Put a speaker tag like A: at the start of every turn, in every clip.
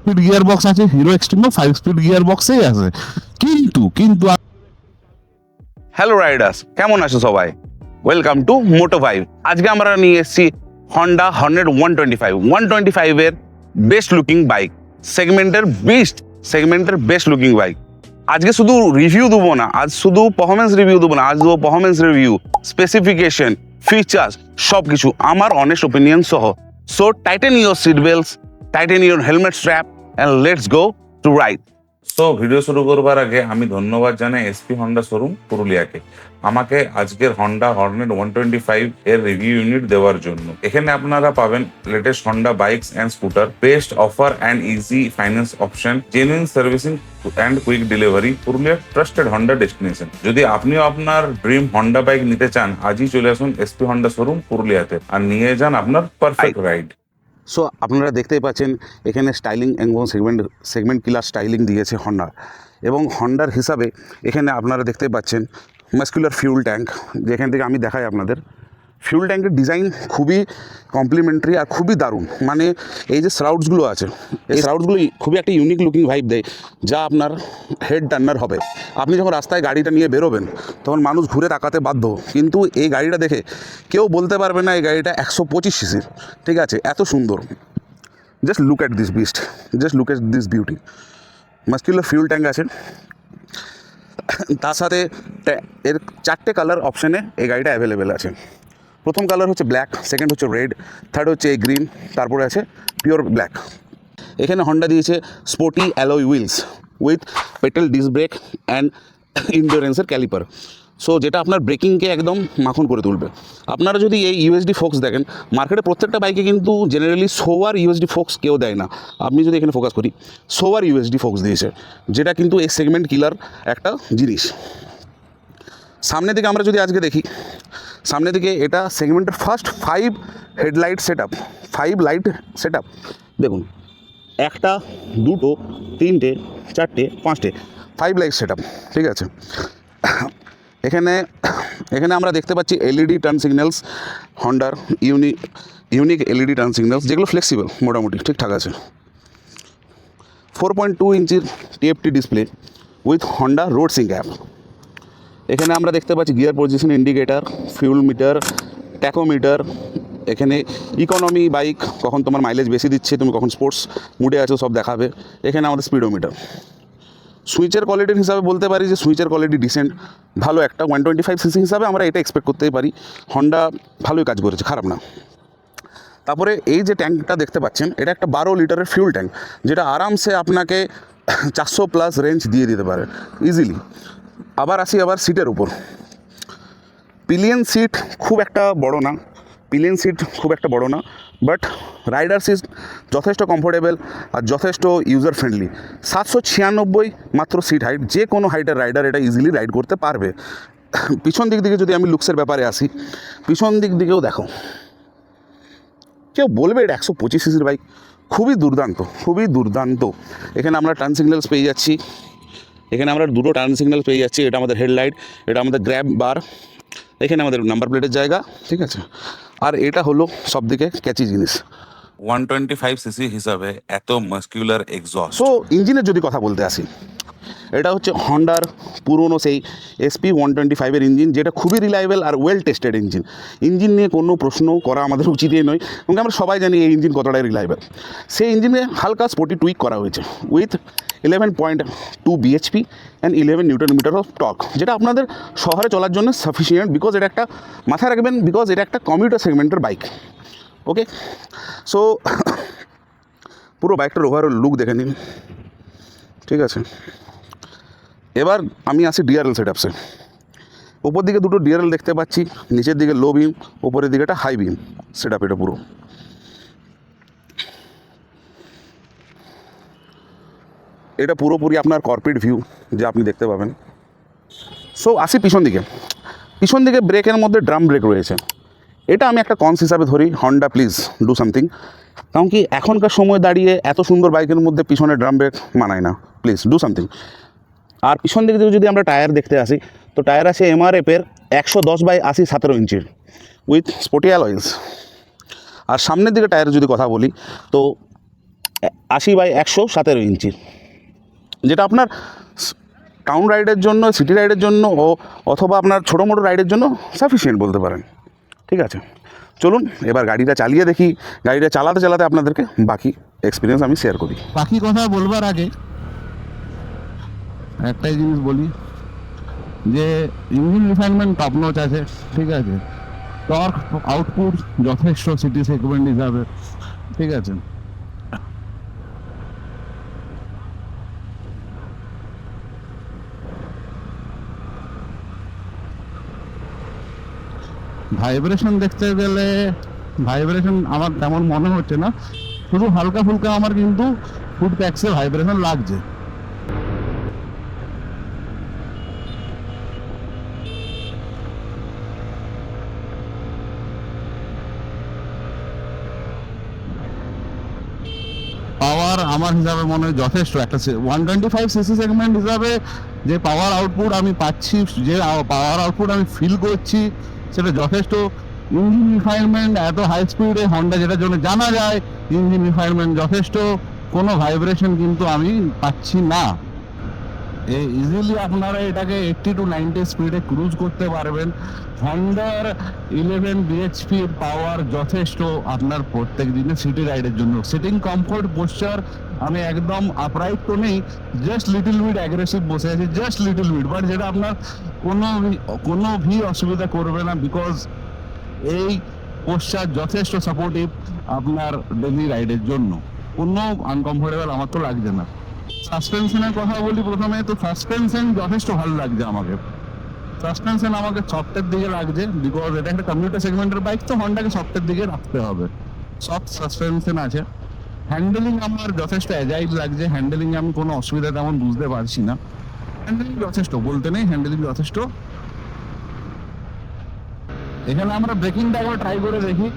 A: Speed gear box আছে, Hero এক্সট্রিমও 5 speed gear বক্সেই আছে। কিন্তু কিন্তু
B: হ্যালো রাইডার্স, কেমন আছো সবাই? Welcome to Moto five. আজকে আমরা নিয়ে এসেছি হন্ডা হর্নেট 125 এর বেস্ট লুকিং বাইক, সেগমেন্টের বেস্ট লুকিং বাইক। আজকে শুধু রিভিউ দেবো না, আজ শুধু পারফরমেন্স রিভিউ দেবো না, আজ দেবো পারফরমেন্স রিভিউ, স্পেসিফিকেশন, ফিচার্স, সব কিছু আমার অনেস্ট ওপিনিয়ন সহ। So tighten your seat belts, tighten your helmet strap and let's go to ride.
C: So video শুরু করবার আগে আমি ধন্যবাদ জানাই এসপি হন্ডা শোরুম পুরুলিয়াকে আমাকে আজকের হন্ডা হর্নেট 125 এর রিভিউ ইউনিট দেওয়ার জন্য। এখানে আপনারা পাবেন latest Honda bikes and scooter, best offer and easy finance option, genuine servicing and quick delivery, পুরুলিয়ার ট্রাস্টেড হন্ডা ডেস্টিনেশন। যদি আপনিও আপনার ড্রিম হন্ডা বাইক নিতে চান, আজই চলে আসুন এসপি হন্ডা শোরুম পুরুলিয়াতে আর নিয়ে যান আপনার পারফেক্ট রাইড।
B: সো আপনারা দেখতেই পাচ্ছেন এখানে স্টাইলিং এবং সেগমেন্ট কিলার স্টাইলিং দিয়েছে হন্ডা। এবং হন্ডার হিসাবে এখানে আপনারা দেখতে পাচ্ছেন মাস্কুলার ফিউল ট্যাঙ্ক, যেখান থেকে আমি দেখাই আপনাদের। ফিউল ট্যাঙ্কের ডিজাইন খুবই কমপ্লিমেন্টারি আর খুবই দারুণ। মানে এই যে শ্রাউডসগুলো আছে, এই শ্রাউডসগুলো খুবই একটা ইউনিক লুকিং ভাইব দেয়, যা আপনার হেড টার্নার হবে। আপনি যখন রাস্তায় গাড়িটা নিয়ে বেরোবেন তখন মানুষ ঘুরে তাকাতে বাধ্য, কিন্তু এই গাড়িটা দেখে কেউ বলতে পারবে না এই গাড়িটা 125 সিসির। ঠিক আছে, এত সুন্দর। Just look at this beast, just look at this beauty. Muscular fuel tank আছে, তার সাথে এর 4টে কালার অপশানে এই গাড়িটা অ্যাভেলেবেল আছে। প্রথম কালার হচ্ছে ব্ল্যাক, সেকেন্ড হচ্ছে রেড, থার্ড হচ্ছে গ্রিন, তারপরে আছে পিওর ব্ল্যাক। এখানে হন্ডা দিয়েছে sporty alloy wheels with petrol disc brake and ইন্ডুরেন্সের ক্যালিপার। সো যেটা আপনার ব্রেকিংকে একদম মাখন করে তুলবে। আপনারা যদি এই ইউএসডি ফোক্স দেখেন, মার্কেটে প্রত্যেকটা বাইকে কিন্তু জেনারেলি সোয়ার ইউএসডি ফোক্স কেউ দেয় না। আপনি যদি এখানে ফোকাস করি, সোয়ার ইউএসডি ফোক্স দিয়েছে, যেটা কিন্তু এই সেগমেন্ট কিলার একটা জিনিস। সামনের দিকে আমরা যদি আজকে দেখি, সামনের দিকে এটা সেগমেন্টের first 5 headlight set up, 5 light set up. দেখুন, একটা, দুটো, তিনটে, চারটে, পাঁচটে, 5 লাইট সেট আপ। ঠিক আছে, এখানে এখানে আমরা দেখতে পাচ্ছি এলইডি টার্ন সিগন্যালস, হন্ডার ইউনিক এলইডি টার্ন সিগন্যালস, যেগুলো ফ্লেক্সিবল, মোটামুটি ঠিকঠাক আছে। 4.2 ইঞ্চির TFT display with Honda Road Sync app. এখানে আমরা দেখতে পাচ্ছি gear position indicator, fuel meter, tachometer. এখানে ইকোনমি বাইক কখন তোমার মাইলেজ বেশি দিচ্ছে, তুমি কখন স্পোর্টস মুডে আছো, সব দেখাবে। এখানে আমাদের স্পিডোমিটার। সুইচের কোয়ালিটির হিসাবে বলতে পারি যে সুইচের কোয়ালিটি ডিসেন্ট, ভালো। একটা 125 সিসি হিসাবে আমরা এটা এক্সপেক্ট করতেই পারি। হন্ডা ভালোই কাজ করেছে, খারাপ না। তারপরে এই যে ট্যাঙ্কটা দেখতে পাচ্ছেন, এটা একটা 12 লিটারের ফিউল ট্যাঙ্ক, যেটা আরামসে আপনাকে 400+ রেঞ্জ দিয়ে দিতে পারে ইজিলি। আবার আসি সিটের উপর। পিলিয়ন সিট খুব একটা বড় না, বাট রাইডার সিট যথেষ্ট কমফোর্টেবল আর যথেষ্ট ইউজার ফ্রেন্ডলি। 796 মাত্র সিট হাইট, যে কোনো হাইটের রাইডার এটা ইজিলি রাইড করতে পারবে। পিছন দিক থেকে যদি আমি লুকসের ব্যাপারে আসি, পিছন দিক দিকেও দেখো, কেউ বলবে এটা 125 সিসির বাইক, খুবই দুর্দান্ত। এখানে আমরা টার্ন সিগন্যালস পেয়ে যাচ্ছি, দুটো টার্ন সিগন্যাল পেয়ে যাচ্ছি। এটা আমাদের হেডলাইট, এটা আমাদের গ্র্যাব বার, এখানে আমাদের নাম্বার প্লেটের জায়গা। ঠিক আছে, আর এটা হলো সবদিকে ক্যাচি জিনিস।
C: 125 সিসি হিসাবে এত মাস্কুলার এক্সস্ট।
B: সো ইঞ্জিনের যদি কথা বলতে আসি, এটা হচ্ছে হন্ডার পুরনো সেই এসপি 125 ইঞ্জিন, যেটা খুবই reliable are well tested engine নিয়ে কোনো প্রশ্ন করা আমাদের উচিতই নয়, এবং আমরা সবাই জানি এই ইঞ্জিন কতটাই রিলায়েবল। সেই ইঞ্জিনে হালকা স্পোর্টি টুইক করা হয়েছে with 11.2 BHP and 11 newton metre of torque, যেটা আপনাদের শহরে চলার জন্য সাফিসিয়েন্ট। বিকজ এটা একটা, মাথায় রাখবেন, বিকজ এটা একটা কমিউটার সেগমেন্টের বাইক। ওকে, সো পুরো বাইকটার ওভারঅল লুক দেখে নিন। ঠিক আছে, এবার আমি আসি ডিআরএল সেটআপসে। ওপর দিকে দুটো ডিআরএল দেখতে পাচ্ছি, নিচের দিকে লো বিম, ওপরের দিকে একটা হাই বিম সেটআপ। এটা পুরো এটা পুরোপুরি আপনার কর্পোরেট ভিউ যে আপনি দেখতে পাবেন। সো আসি পিছন দিকে ব্রেকের মধ্যে ড্রাম ব্রেক রয়েছে। এটা আমি একটা কনস হিসাবে ধরি, হন্ডা প্লিজ ডু সামথিং। কারণ কি এখনকার সময় দাঁড়িয়ে এত সুন্দর বাইকের মধ্যে পিছনে ড্রাম ব্রেক মানায় না, প্লিজ ডু সামথিং। আর পিছন দিকে যদি আমরা টায়ার দেখতে আসি, তো টায়ার আছে এমআরএফের 110/80 17 ইঞ্চির উইথ স্পোর্টি অ্যালয়েস। আর সামনের দিকে টায়ারের যদি কথা বলি, তো 80/117 ইঞ্চি, যেটা আপনার টাউন রাইডের জন্য, সিটি রাইডের জন্য অথবা আপনার ছোটো মোটো রাইডের জন্য সাফিসিয়েন্ট বলতে পারেন। ঠিক আছে, চলুন এবার গাড়িটা চালিয়ে দেখি। গাড়িটা চালাতে চালাতে আপনাদেরকে বাকি এক্সপিরিয়েন্স আমি শেয়ার করি।
A: বাকি কথা বলবার আগে একটাই জিনিস বলি যে ইঞ্জিন রিফাইনমেন্ট টপ নচ আছে, ঠিক আছে, টর্ক আউটপুট যথেষ্ট সিটি সেগমেন্ট হিসাবে, ঠিক আছে। ভাইব্রেশন দেখতে গেলে ভাইব্রেশন আমার তেমন মনে হচ্ছে না, শুধু হালকা ফুলকা আমার কিন্তু ফুড প্যাক্সে ভাইব্রেশন লাগছে। পাওয়ার আমার হিসাবে মনে হয় যথেষ্ট, একটা 125 সিসি সেগমেন্ট হিসাবে যে পাওয়ার আউটপুট আমি পাচ্ছি, যে পাওয়ার আউটপুট আমি ফিল করছি, সেটা যথেষ্ট। ইঞ্জিন রিফাইনমেন্ট এত হাই স্পিডে হন্ডা যেটার জন্য জানা যায়, ইঞ্জিন রিফাইনমেন্ট যথেষ্ট, কোনো ভাইব্রেশন কিন্তু আমি পাচ্ছি না। ইজিলি আপনারা এটাকে 80 to 90 স্পিডে ক্রুজ করতে পারবেন। হন্ডার 11 bhp পাওয়ার যথেষ্ট আপনার প্রত্যেক দিনে সিটি রাইডের জন্য। সিটিং কমফোর্ট, পোস্চার আমি একদম আপরাইট তো নেই, জাস্ট লিটল বিট অ্যাগ্রেসিভ বসে আছি, জাস্ট লিটল বিট, বাট যেটা আপনার কোনো ভি অসুবিধা করবে না, বিকজ এই পোস্চার যথেষ্ট সাপোর্টিভ আপনার ডেলি রাইডের জন্য। কোনো আনকমফোর্টেবল আমার তো লাগছে না। সাসপেনশনের কথা বলি প্রথমে, তো সাসপেনশন যথেষ্ট ভালো লাগছে আমাকে। সাসপেনশন আমাকে সফটের দিকে লাগছে, বিকজ এটা একটা কমিউটার সেগমেন্টের বাইক, তো হন্ডাকে সফটের দিকে রাখতে হবে। সফট সাসপেনশন আছে। হ্যান্ডেলিং আমার যথেষ্ট অ্যাজাইল লাগছে, হ্যান্ডেলিং আমি কোনো অসুবিধা তেমন বুঝতে পারছি না। হ্যান্ডেলিং যথেষ্ট বলতে নেই, হ্যান্ডেলিং যথেষ্ট। এখানে আমরা ব্রেকিংটা একবার ট্রাই করে দেখি।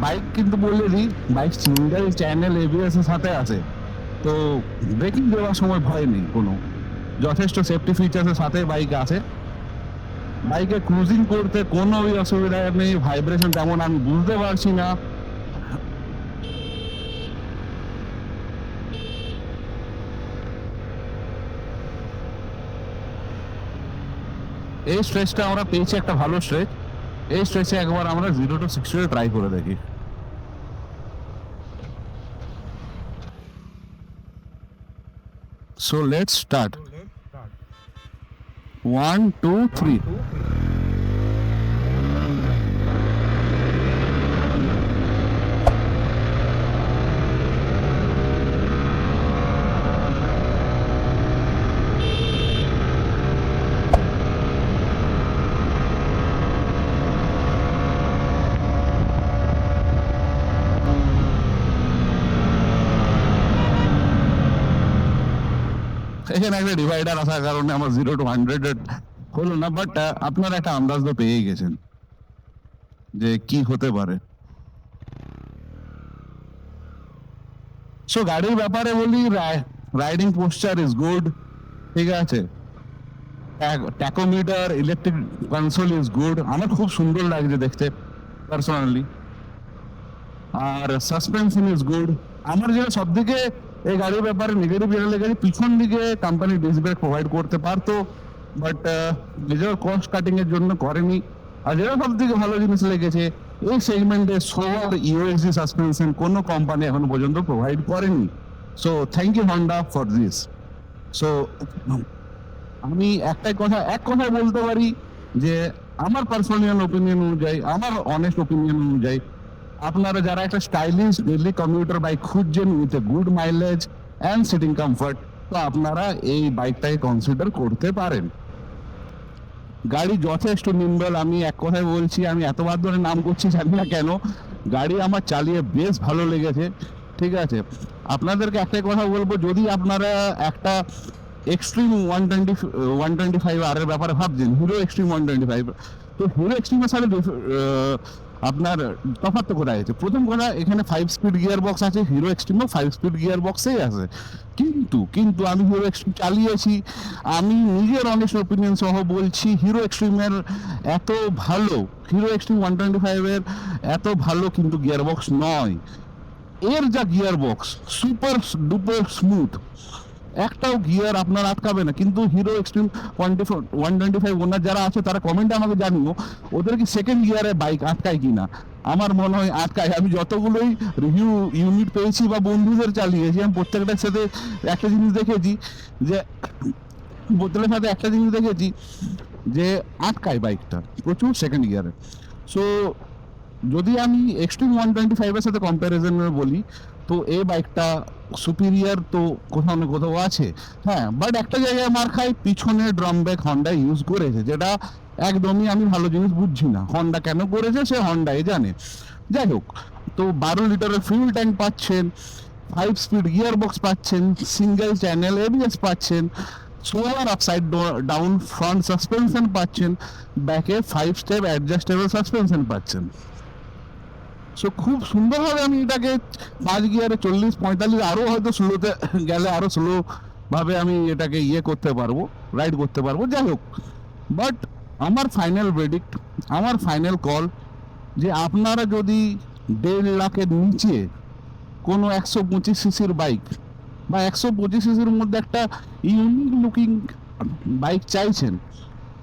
A: বাইক কিন্তু বলে দিই, বাইক সিঙ্গেল চ্যানেল এবিএস এর সাথে আছে, তো ব্রেকিং দেওয়ার সময় ভয় নেই কোনো, যথেষ্ট সেফটি ফিচার্সের সাথে বাইক আছে। বাইকে ক্রুজিং করতে কোনো অসুবিধা নেই, ভাইব্রেশন তেমন আমি বুঝতে পারছি না। এই স্ট্রেচটা আমরা পেয়েছি একটা ভালো স্ট্রেচ। এই স্ট্রেচে একবার আমরা 0 to 60 ট্রাই করে দেখি। So let's start. 1 2 3. এখানে একটা ডিভাইডার আসার কারণে আমার 0 to 100 হলো না, বাট আপনারা একটা আন্দাজ তো পেয়ে গেছেন যে কি হতে পারে। সো গাড়ির ব্যাপারে বলি, রাইডিং পোস্চার ইজ গুড, ঠিক আছে। Tachometer, electric console is good, আমার খুব সুন্দর লাগছে দেখতে পার্সোনালি। আর সাসপেনশন ইজ গুড। আমার যেটা সব দিকে এই গাড়ির ব্যাপারে নেগেটিভ যেটা লেগেছে, পিছন দিকে কোম্পানি ডিস্ক ব্রেক প্রোভাইড করতে পারতো, বাট নিজের কস্ট কাটিং এর জন্য করেনি। আর যেটা সব থেকে ভালো জিনিস লেগেছে, এই সেগমেন্টে সোয়ার ইউএসডি সাসপেনশন কোনো কোম্পানি এখনো পর্যন্ত প্রোভাইড করেনি। So thank you Honda for this. So আমি এক কথায় বলতে পারি যে আমার পার্সোনাল ওপিনিয়ন অনুযায়ী, আমার অনেস্ট ওপিনিয়ন অনুযায়ী, আপনারা যারা একটা স্টাইলিশ ডেইলি কমিউটার বাইক খুঁজছেন with a good mileage and seating comfort, তো আপনারা এই বাইকটাকে কনসিডার করতে পারেন। গাড়ি যথেষ্ট নিম্বল, আমি এক কথায় বলছি, আমি এতবার ধরে নাম করছি জানি না কেন, গাড়ি আমার চালিয়ে বেশ ভালো লেগেছে, ঠিক আছে। আপনাদেরকে একটাই কথা বলবো, যদি আপনারা একটা এক্সট্রিম 125 আর এর ব্যাপারে ভাবছেন, হিরো এক্সট্রিম 125, তো হিরো এক্সট্রিমের সাথে আপনার তফাৎ কোথায় আছে? প্রথম কথা, এখানে 5 স্পিড গিয়ার বক্স আছে, হিরো এক্সট্রিমও 5 স্পিড গিয়ার বক্সেই আছে। কিন্তু আমি হিরো এক্সট্রিম চালিয়েছি, আমি নিজের অনেস্ট ওপিনিয়ন সহ বলছি, হিরো এক্সট্রিমের এত ভালো, হিরো এক্সট্রিম 125 এর এত ভালো কিন্তু গিয়ার বক্স নয়। এর যা gear box super duper smooth, একটাও গিয়ার আপনার আটকাবে না। কিন্তু হিরো এক্সট্রিম 125 ওনার যারা আছে তারা কমেন্টে আমাকে জানিও, ওদের কি সেকেন্ড গিয়ারে বাইক আটকায় কিনা। আমার মনে হয় আটকায়। আমি যতগুলোই রিভিউ ইউনিট পেয়েছি বা বন্ধুদের চালিয়েছি, আমি প্রত্যেকটার সাথে একটা জিনিস দেখেছি যে যে আটকায় বাইকটা প্রচুর সেকেন্ড গিয়ারে। সো যদি আমি এক্সট্রিম 125 এর সাথে কম্প্যারিজনে বলি, তো এই বাইকটা সুপিরিয়ার তো কোথাও না কোথাও আছে। হ্যাঁ, বাট একটা জায়গায় মার খাই, পিছনে ড্রাম ব্রেক হন্ডা ইউজ করেছে, যেটা একদমই আমি ভালো জিনিস বুঝছি না। হন্ডা কেন করেছে সে হন্ডাই জানে। যাই হোক, তো 12 লিটারের ফিউল ট্যাঙ্ক পাচ্ছেন, 5 স্পিড গিয়ার বক্স পাচ্ছেন, সিঙ্গেল চ্যানেল এবিএস পাচ্ছেন, solar upside down front suspension পাচ্ছেন, ব্যাকে 5 স্টেপ অ্যাডজাস্টেবল সাসপেনশন পাচ্ছেন। সো খুব সুন্দরভাবে আমি এটাকে 5 গিয়ারে 40-45 আরও হয়তো স্লোতে গেলে আরও স্লোভাবে আমি এটাকে করতে পারবো, রাইড করতে পারবো। যাই হোক, বাট আমার ফাইনাল ভের্ডিক্ট, আমার ফাইনাল কল, যে আপনারা যদি 1.5 লাখের নিচে কোনো 125 সিসির বাইক বা 125 সিসির মধ্যে একটা ইউনিক লুকিং বাইক চাইছেন,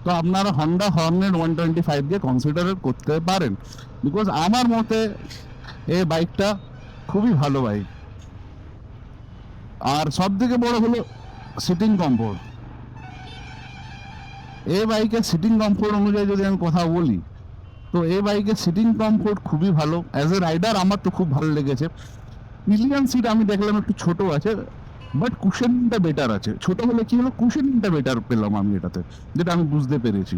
A: তো আপনারা হন্ডা হর্নেট 125 কে কনসিডার করতে পারেন। বিকজ আমার মতে এই বাইকটা খুবই ভালো বাইক। আর সব থেকে বড় হলো সিটিং কমফোর্ট। এই বাইকের সিটিং কমফোর্ট অনুযায়ী যদি আমি কথা বলি, তো এই বাইকের সিটিং কমফোর্ট খুবই ভালো। অ্যাজ এ রাইডার আমার তো খুব ভালো লেগেছে। পিলিয়ন সিট আমি দেখলাম একটু ছোট আছে, বাট কুশনিংটা বেটার আছে। ছোট হলে কি হলো, কুশনিংটা বেটার পেলাম আমি এটাতে, যেটা আমি বুঝতে পেরেছি।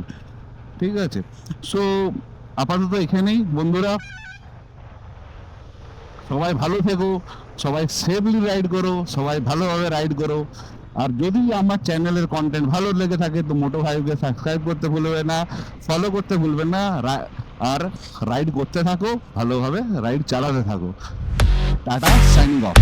A: ঠিক আছে, সো আপাতত এখানেই বন্ধুরা, সবাই ভালো থেকো, সবাই সেফলি রাইড করো, সবাই ভালোভাবে রাইড করো। আর যদি আমার চ্যানেলের কন্টেন্ট ভালো লেগে থাকে, তো মোটো ভাইকে সাবস্ক্রাইব করতে ভুলবে না, ফলো করতে ভুলবেন না, আর রাইড করতে থাকো, ভালোভাবে রাইড চালাতে থাকো। Tata, signing off.